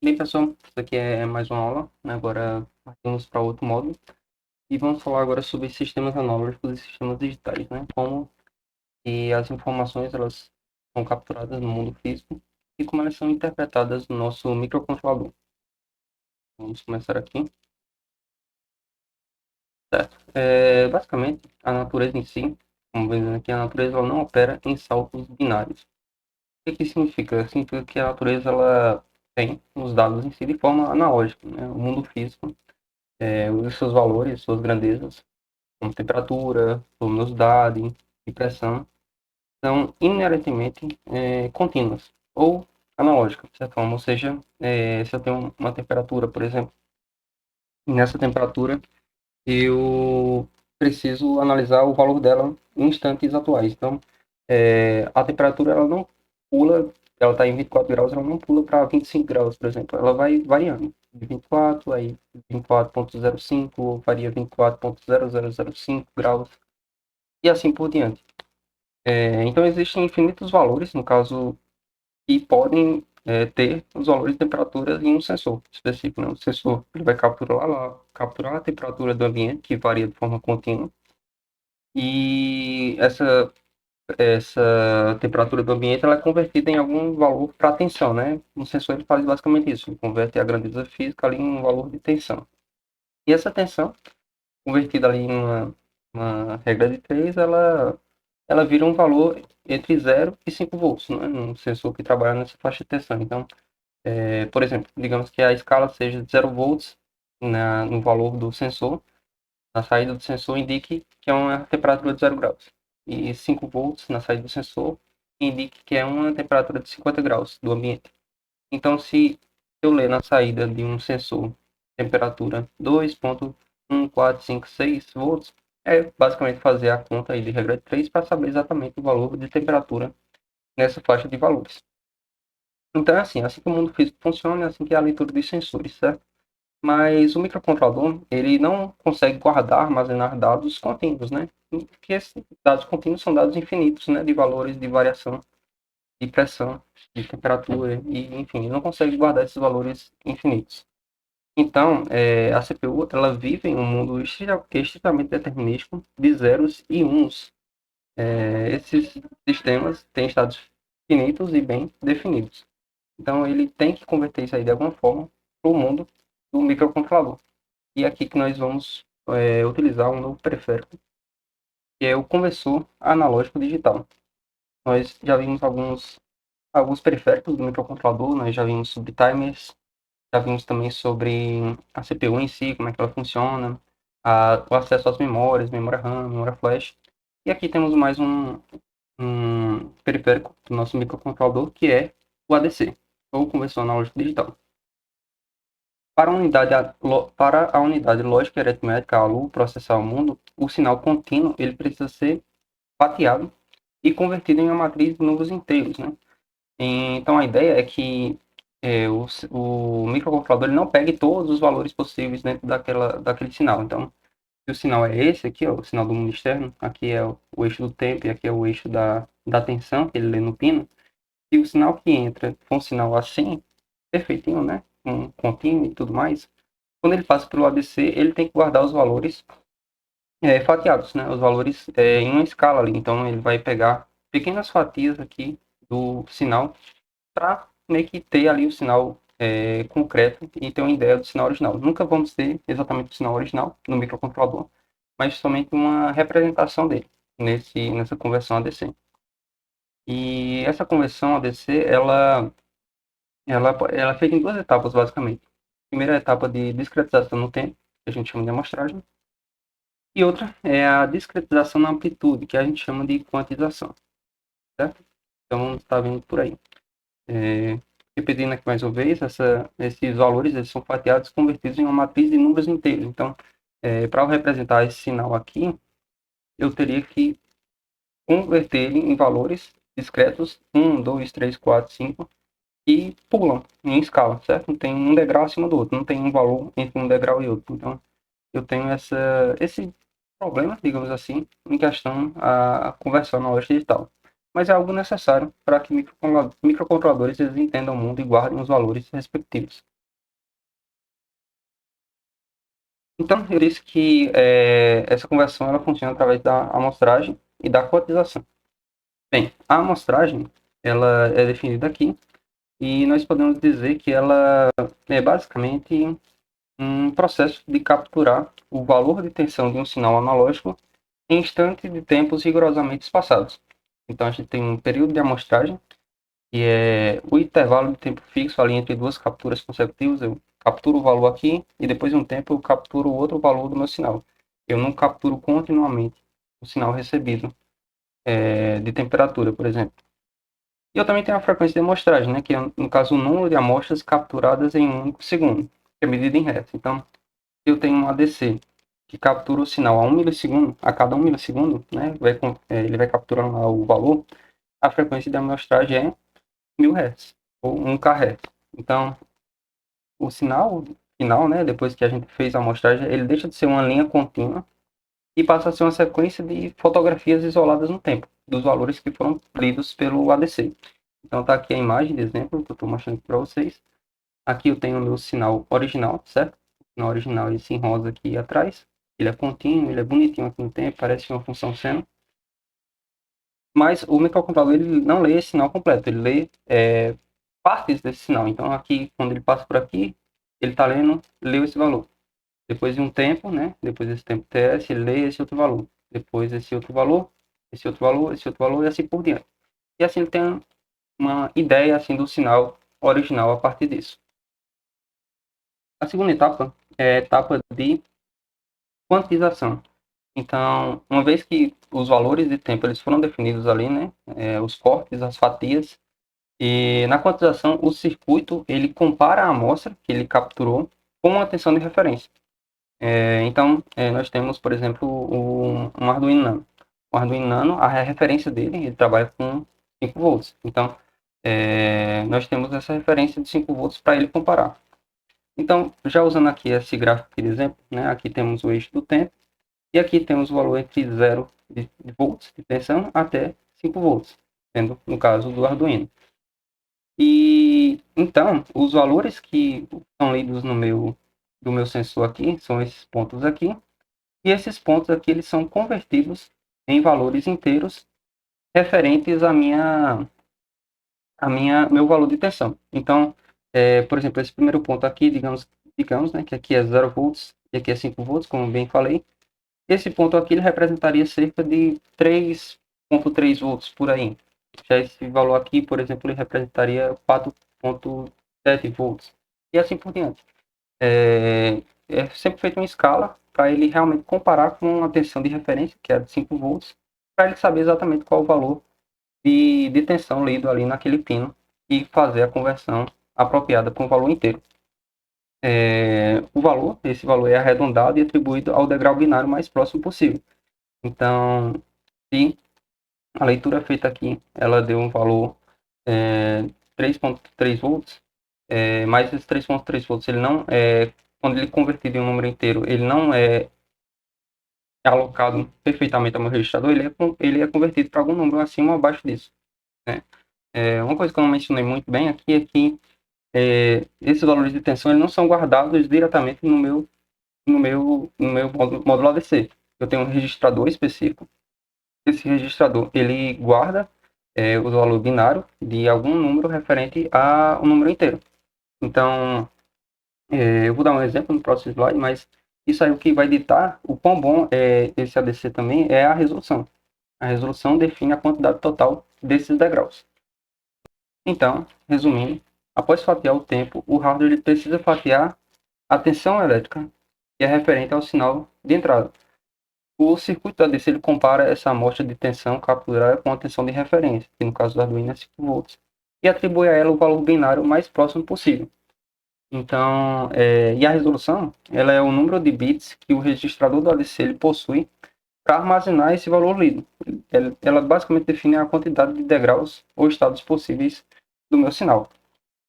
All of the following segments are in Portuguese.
Bem, pessoal, isso aqui é mais uma aula, né? Agora partimos para outro módulo e vamos falar agora sobre sistemas analógicos e sistemas digitais, né? Como que as informações elas são capturadas no mundo físico e como elas são interpretadas no nosso microcontrolador. Vamos começar aqui. Certo. Basicamente, a natureza em si, como vemos aqui, a natureza ela não opera em saltos binários. O que significa? Significa que a natureza ela tem os dados em si de forma analógica, né? O mundo físico os seus valores, suas grandezas, como temperatura, luminosidade e pressão, são inerentemente contínuas ou analógicas, de certa forma. Ou seja, se eu tenho uma temperatura, por exemplo, e nessa temperatura eu preciso analisar o valor dela em instantes atuais. Então, a temperatura ela não pula, ela está em 24 graus, ela não pula para 25 graus, por exemplo. Ela vai variando. De 24, aí 24,05, varia 24,0005 graus, e assim por diante. Então, existem infinitos valores, no caso, que podem ter os valores de temperatura em um sensor específico. Né? O sensor ele vai capturar a temperatura do ambiente, que varia de forma contínua, e essa temperatura do ambiente ela é convertida em algum valor para tensão, né? Um sensor ele faz basicamente isso, ele converte a grandeza física ali em um valor de tensão. E essa tensão, convertida ali em uma regra de 3, ela vira um valor entre 0 e 5 volts, né? Um sensor que trabalha nessa faixa de tensão. Então, por exemplo, digamos que a escala seja de 0 volts no valor do sensor, na saída do sensor indique que é uma temperatura de 0 graus. E 5 volts na saída do sensor indique que é uma temperatura de 50 graus do ambiente. Então, se eu ler na saída de um sensor temperatura 2,1456 volts, é basicamente fazer a conta aí de regra de 3 para saber exatamente o valor de temperatura nessa faixa de valores. Então, é assim que o mundo físico funciona, é assim que é a leitura dos sensores, certo? Mas o microcontrolador, ele não consegue guardar, armazenar dados contínuos, né? Porque esses dados contínuos são dados infinitos, né? De valores de variação, de pressão, de temperatura, e enfim, ele não consegue guardar esses valores infinitos. Então, a CPU, ela vive em um mundo estritamente determinístico de zeros e uns. Esses sistemas têm estados finitos e bem definidos. Então, ele tem que converter isso aí de alguma forma para o mundo do microcontrolador. E é aqui que nós vamos utilizar um novo periférico, que é o conversor analógico digital. Nós já vimos alguns periféricos do microcontrolador, nós já vimos sobre timers, já vimos também sobre a CPU em si, como é que ela funciona, o acesso às memórias, memória RAM, memória flash. E aqui temos mais um periférico do nosso microcontrolador, que é o ADC, ou conversor analógico digital. Para a unidade lógica e aritmética, a LU, processar o mundo, o sinal contínuo ele precisa ser fatiado e convertido em uma matriz de números inteiros, né? Então, a ideia é que o microcontrolador ele não pegue todos os valores possíveis dentro daquele sinal. Então, se o sinal é esse aqui, ó, o sinal do mundo externo, aqui é o eixo do tempo e aqui é o eixo da tensão, que ele lê no pino, e o sinal que entra for um sinal assim, perfeitinho, né? Um contínuo e tudo mais, quando ele passa pelo ABC, ele tem que guardar os valores fatiados, né? Os valores em uma escala ali. Então, ele vai pegar pequenas fatias aqui do sinal para meio que ter ali o sinal concreto e ter uma ideia do sinal original. Nunca vamos ter exatamente o sinal original no microcontrolador, mas somente uma representação dele nessa conversão ADC. E essa conversão ADC, ela é feita em duas etapas, basicamente. Primeira etapa de discretização no tempo, que a gente chama de amostragem, e outra é a discretização na amplitude, que a gente chama de quantização, certo? Então, está vindo por aí. Repetindo aqui mais uma vez, esses valores eles são fatiados e convertidos em uma matriz de números inteiros. Então, para eu representar esse sinal aqui, eu teria que converter ele em valores discretos, 1, 2, 3, 4, 5, e pulam em escala, certo? Não tem um degrau acima do outro, não tem um valor entre um degrau e outro. Então, eu tenho esse problema, digamos assim, em questão a conversão analógica digital. mas é algo necessário para que microcontroladores eles entendam o mundo e guardem os valores respectivos. Então, eu disse que essa conversão ela funciona através da amostragem e da quantização. Bem, a amostragem ela é definida aqui e nós podemos dizer que ela é basicamente um processo de capturar o valor de tensão de um sinal analógico em instantes de tempos rigorosamente espaçados. Então, a gente tem um período de amostragem, que é o intervalo de tempo fixo ali entre duas capturas consecutivas. Eu capturo o valor aqui e depois de um tempo eu capturo outro valor do meu sinal. Eu não capturo continuamente o sinal recebido de temperatura, por exemplo. E eu também tenho a frequência de amostragem, né, que é, no caso, o número de amostras capturadas em um único segundo, que é medida em Hz. Então, eu tenho um ADC que captura o sinal a 1 milissegundo, a cada 1 milissegundo, né, ele vai capturando lá o valor, a frequência de amostragem é 1000 Hz, ou 1 kHz. Então, o sinal final, né, depois que a gente fez a amostragem, ele deixa de ser uma linha contínua e passa a ser uma sequência de fotografias isoladas no tempo, dos valores que foram lidos pelo ADC. Então, está aqui a imagem de exemplo que eu estou mostrando para vocês. Aqui eu tenho o meu sinal original, certo? O sinal original, esse em rosa aqui atrás. Ele é contínuo, ele é bonitinho aqui no tempo, parece uma função seno. Mas o microcontrolador ele não lê esse sinal completo, ele lê partes desse sinal. Então, aqui, quando ele passa por aqui, ele está leu esse valor. Depois de um tempo, né? Depois desse tempo TS, ele lê esse outro valor. Depois esse outro valor, esse outro valor, esse outro valor e assim por diante. E assim ele tem uma ideia assim do sinal original a partir disso. A segunda etapa é a etapa de quantização. Então, uma vez que os valores de tempo eles foram definidos ali, né? Os cortes, as fatias, e na quantização o circuito ele compara a amostra que ele capturou com uma tensão de referência. Então, nós temos, por exemplo, um Arduino Nano. O Arduino Nano, a referência dele, ele trabalha com 5 volts. Então, nós temos essa referência de 5 volts para ele comparar. Então, já usando aqui esse gráfico de exemplo, né, aqui temos o eixo do tempo, e aqui temos o valor entre 0 de volts de tensão até 5 volts, sendo no caso do Arduino. E então, os valores que são lidos do meu sensor aqui, são esses pontos aqui, e esses pontos aqui eles são convertidos em valores inteiros referentes meu valor de tensão. Então, por exemplo, esse primeiro ponto aqui, digamos, né, que aqui é 0 volts e aqui é 5 volts, como bem falei. Esse ponto aqui ele representaria cerca de 3,3 volts por aí. Já esse valor aqui, por exemplo, ele representaria 4,7 volts. E assim por diante. É sempre feito uma escala para ele realmente comparar com a tensão de referência, que é de 5 volts, para ele saber exatamente qual o valor de tensão lido ali naquele pino e fazer a conversão apropriada para um valor inteiro. Esse valor é arredondado e atribuído ao degrau binário mais próximo possível. Então, se a leitura feita aqui, ela deu um valor 3,3 volts, mas esse 3,3 volts, ele não quando ele é convertido em um número inteiro, ele não é alocado perfeitamente ao meu registrador, ele é convertido para algum número acima ou abaixo disso, né? Uma coisa que eu não mencionei muito bem aqui é que esses valores de tensão eles não são guardados diretamente no meu módulo ADC. Eu tenho um registrador específico. Esse registrador ele guarda o valor binário de algum número referente a um número inteiro. Então, eu vou dar um exemplo no próximo slide, mas isso aí o que vai ditar o quão bom é esse ADC também é a resolução. A resolução define a quantidade total desses degraus. Então, resumindo, após fatiar o tempo, o hardware ele precisa fatiar a tensão elétrica que é referente ao sinal de entrada. O circuito ADC ele compara essa amostra de tensão capturada com a tensão de referência, que no caso do Arduino é 5 volts, e atribui a ela o valor binário mais próximo possível. Então, e a resolução, ela é o número de bits que o registrador do ADC ele possui para armazenar esse valor lido. Ela basicamente define a quantidade de degraus ou estados possíveis do meu sinal.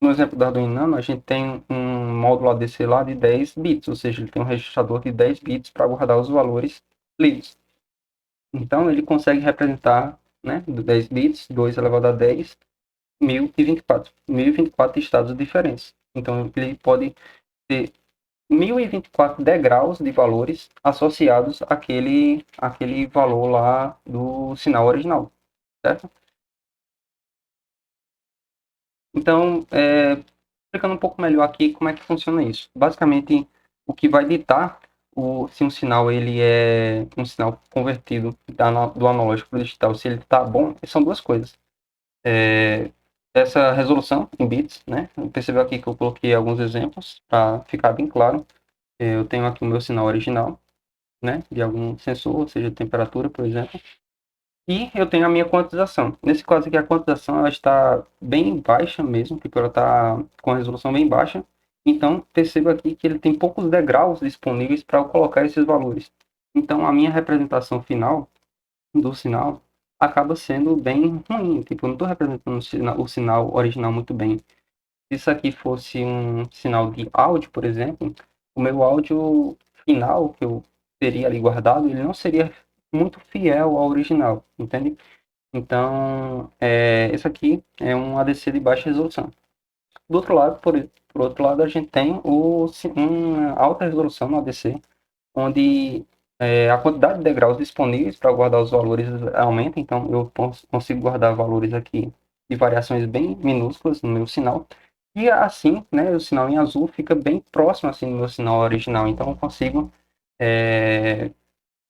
No exemplo do Arduino Nano, a gente tem um módulo ADC lá de 10 bits, ou seja, ele tem um registrador de 10 bits para guardar os valores lidos. Então, ele consegue representar né, 10 bits, 2 elevado a 10, 1024 estados diferentes. Então, ele pode ter 1024 degraus de valores associados àquele valor lá do sinal original, certo? Então, explicando um pouco melhor aqui como é que funciona isso. Basicamente, o que vai ditar se um sinal ele é um sinal convertido do analógico para o digital, se ele está bom, são duas coisas. Essa resolução em bits, né? Percebeu aqui que eu coloquei alguns exemplos para ficar bem claro. Eu tenho aqui o meu sinal original, né? De algum sensor, ou seja, temperatura, por exemplo. E eu tenho a minha quantização. Nesse caso aqui, a quantização ela está bem baixa mesmo, porque ela está com a resolução bem baixa. Então, perceba aqui que ele tem poucos degraus disponíveis para eu colocar esses valores. Então, a minha representação final do sinal acaba sendo bem ruim. Tipo, eu não estou representando o sinal original muito bem. Se isso aqui fosse um sinal de áudio, por exemplo, o meu áudio final que eu teria ali guardado, ele não seria muito fiel ao original, entende? Então, esse aqui é um ADC de baixa resolução. Do outro lado, por outro lado, a gente tem uma alta resolução no ADC, onde a quantidade de degraus disponíveis para guardar os valores aumenta, então eu consigo guardar valores aqui de variações bem minúsculas no meu sinal, e assim, né, o sinal em azul fica bem próximo assim do meu sinal original, então eu consigo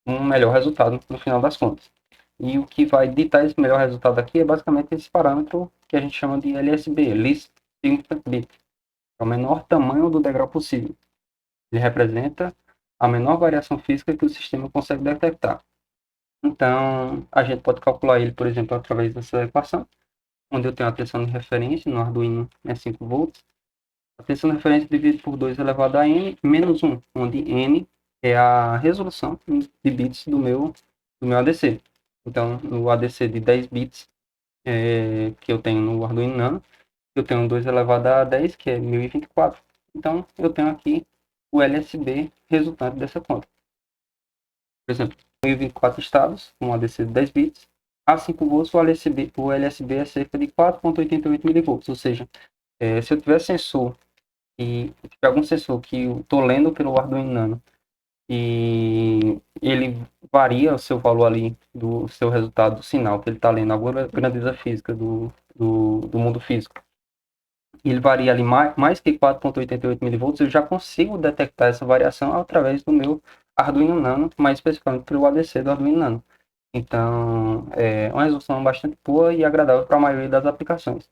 um melhor resultado no final das contas. E o que vai ditar esse melhor resultado aqui é basicamente esse parâmetro que a gente chama de LSB, Least Significant Bit, é o menor tamanho do degrau possível. Ele representa a menor variação física que o sistema consegue detectar. Então, a gente pode calcular ele, por exemplo, através dessa equação, onde eu tenho a tensão de referência no Arduino é 5 volts. A tensão de referência dividido por 2 elevado a n menos 1, onde n é a resolução de bits do meu ADC. Então, no ADC de 10 bits que eu tenho no Arduino Nano, eu tenho 2 elevado a 10, que é 1024. Então, eu tenho aqui o LSB resultante dessa conta. Por exemplo, 1024 estados, um ADC de 10 bits, a 5 volts, o LSB é cerca de 4,88 milivolts, ou seja, se eu tiver sensor e tiver algum sensor que eu estou lendo pelo Arduino Nano e ele varia o seu valor ali do seu resultado do sinal que ele está lendo, alguma grandeza física do mundo físico, e ele varia ali mais que 4,88 milivolts, eu já consigo detectar essa variação através do meu Arduino Nano, mais especificamente pelo ADC do Arduino Nano. Então, é uma resolução bastante boa e agradável para a maioria das aplicações.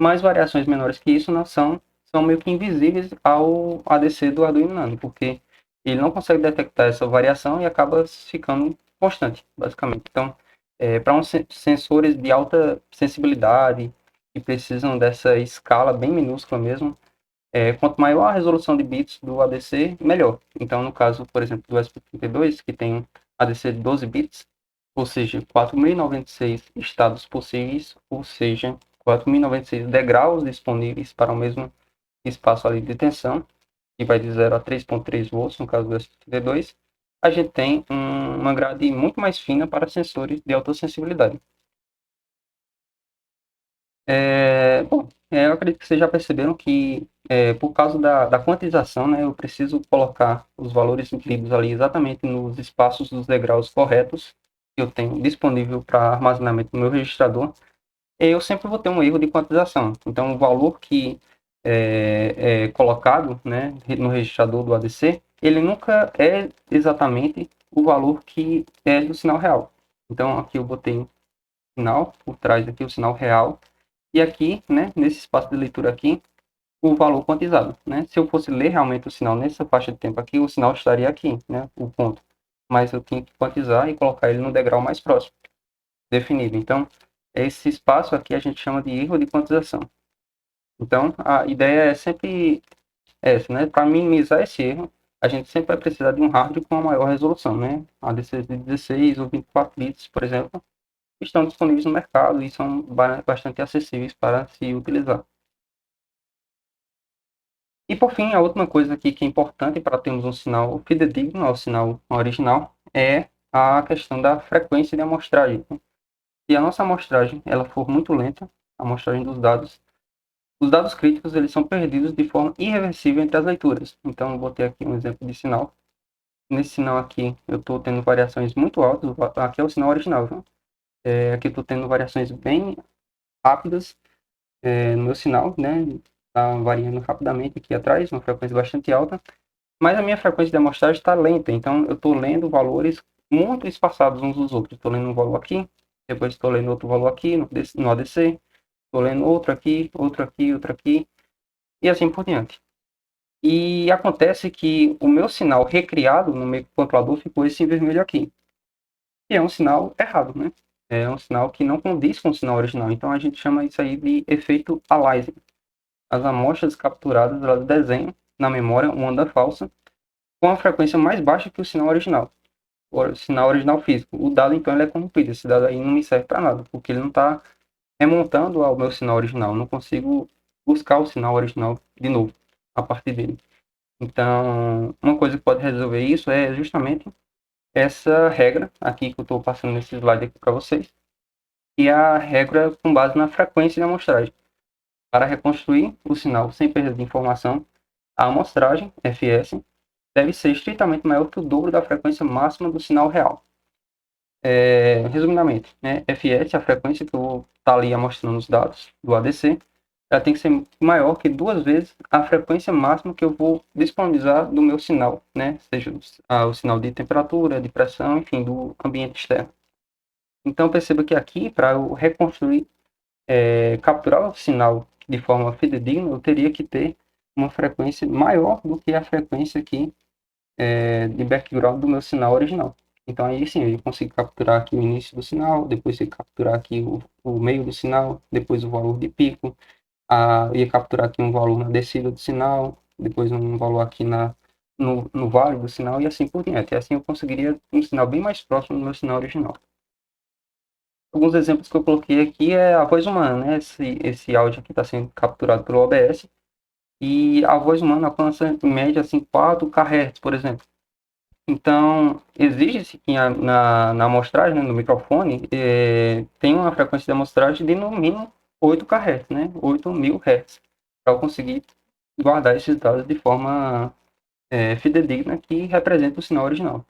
Mas variações menores que isso não são meio que invisíveis ao ADC do Arduino Nano, porque ele não consegue detectar essa variação e acaba ficando constante, basicamente. Então, para uns sensores de alta sensibilidade, que precisam dessa escala bem minúscula mesmo, quanto maior a resolução de bits do ADC, melhor. Então, no caso, por exemplo, do ESP32, que tem ADC de 12 bits, ou seja, 4.096 estados possíveis, ou seja, 4.096 degraus disponíveis para o mesmo espaço ali de tensão, que vai de 0 a 3,3 volts, no caso do ESP32, a gente tem uma grade muito mais fina para sensores de alta sensibilidade. Bom, eu acredito que vocês já perceberam que, por causa da quantização, né, eu preciso colocar os valores lidos ali exatamente nos espaços dos degraus corretos que eu tenho disponível para armazenamento no meu registrador. Eu sempre vou ter um erro de quantização. Então, o valor que é colocado, né, no registrador do ADC, ele nunca é exatamente o valor que é do sinal real. Então, aqui eu botei um sinal, por trás aqui o sinal real, e aqui, né, nesse espaço de leitura aqui, o valor quantizado, né? Se eu fosse ler realmente o sinal nessa faixa de tempo aqui, o sinal estaria aqui, né, o ponto. Mas eu tenho que quantizar e colocar ele no degrau mais próximo, definido. Então, esse espaço aqui a gente chama de erro de quantização. Então, a ideia é sempre essa, né? Para minimizar esse erro, a gente sempre vai precisar de um hardware com uma maior resolução, né? ADCs de 16 ou 24 bits, por exemplo, estão disponíveis no mercado e são bastante acessíveis para se utilizar. E por fim, a última coisa aqui que é importante para termos um sinal fidedigno ao sinal original é a questão da frequência de amostragem. e a nossa amostragem ela for muito lenta, a amostragem dos dados, os dados críticos eles são perdidos de forma irreversível entre as leituras. Então, eu vou ter aqui um exemplo de sinal. Nesse sinal aqui, eu estou tendo variações muito altas. Aqui é o sinal original, viu? Aqui eu estou tendo variações bem rápidas no meu sinal, né? Está variando rapidamente aqui atrás, uma frequência bastante alta. Mas a minha frequência de amostragem está lenta, então eu estou lendo valores muito espaçados uns dos outros. Estou lendo um valor aqui, depois estou lendo outro valor aqui no ADC, estou lendo outro aqui, outro aqui, outro aqui, e assim por diante. E acontece que o meu sinal recriado no meu controlador ficou esse em vermelho aqui. E é um sinal errado, né? É um sinal que não condiz com o sinal original. Então a gente chama isso aí de efeito aliasing. As amostras capturadas, elas desenham na memória uma onda falsa com a frequência mais baixa que o sinal original. O sinal original físico. O dado, então, ele é corrompido. Esse dado aí não me serve para nada, porque ele não está remontando ao meu sinal original. Eu não consigo buscar o sinal original de novo a partir dele. Então, uma coisa que pode resolver isso é justamente essa regra aqui que eu estou passando nesse slide aqui para vocês, e a regra com base na frequência de amostragem. Para reconstruir o sinal sem perda de informação, a amostragem, fs, deve ser estritamente maior que o dobro da frequência máxima do sinal real. Resumidamente, né, fs, a frequência que eu vou estar ali amostrando os dados do ADC, ela tem que ser maior que 2 vezes a frequência máxima que eu vou disponibilizar do meu sinal, né, seja o sinal de temperatura, de pressão, enfim, do ambiente externo. Então, perceba que aqui, para eu reconstruir, capturar o sinal de forma fidedigna, eu teria que ter uma frequência maior do que a frequência aqui de background do meu sinal original. Então aí sim, eu consigo capturar aqui o início do sinal, depois eu capturar aqui o meio do sinal, depois o valor de pico, ia capturar aqui um valor na descida do sinal, depois um valor aqui no vale do sinal e assim por diante. E assim eu conseguiria um sinal bem mais próximo do meu sinal original. Alguns exemplos que eu coloquei aqui é a voz humana, né? Esse áudio aqui está sendo capturado pelo OBS e a voz humana alcança em média assim, 4 kHz, por exemplo. Então, exige-se que na amostragem, né, no microfone, tem uma frequência de amostragem de no mínimo 8 kHz, né? 8.000 Hz, para eu conseguir guardar esses dados de forma fidedigna que representa o sinal original.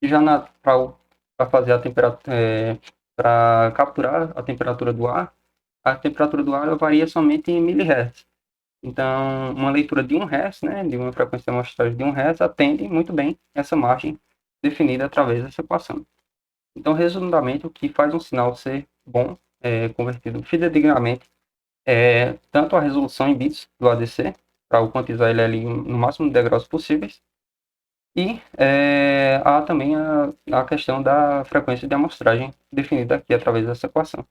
E já para fazer a temperatura, para capturar a temperatura do ar, a temperatura do ar varia somente em milihertz. Então, uma leitura de 1 Hz, né, de uma frequência de amostragem de 1 Hz, atende muito bem essa margem definida através dessa equação. Então, resumidamente, o que faz um sinal ser bom, convertido fidedignamente, é tanto a resolução em bits do ADC, para eu quantizar ele ali no máximo de degraus possíveis, e há também a questão da frequência de amostragem definida aqui através dessa equação.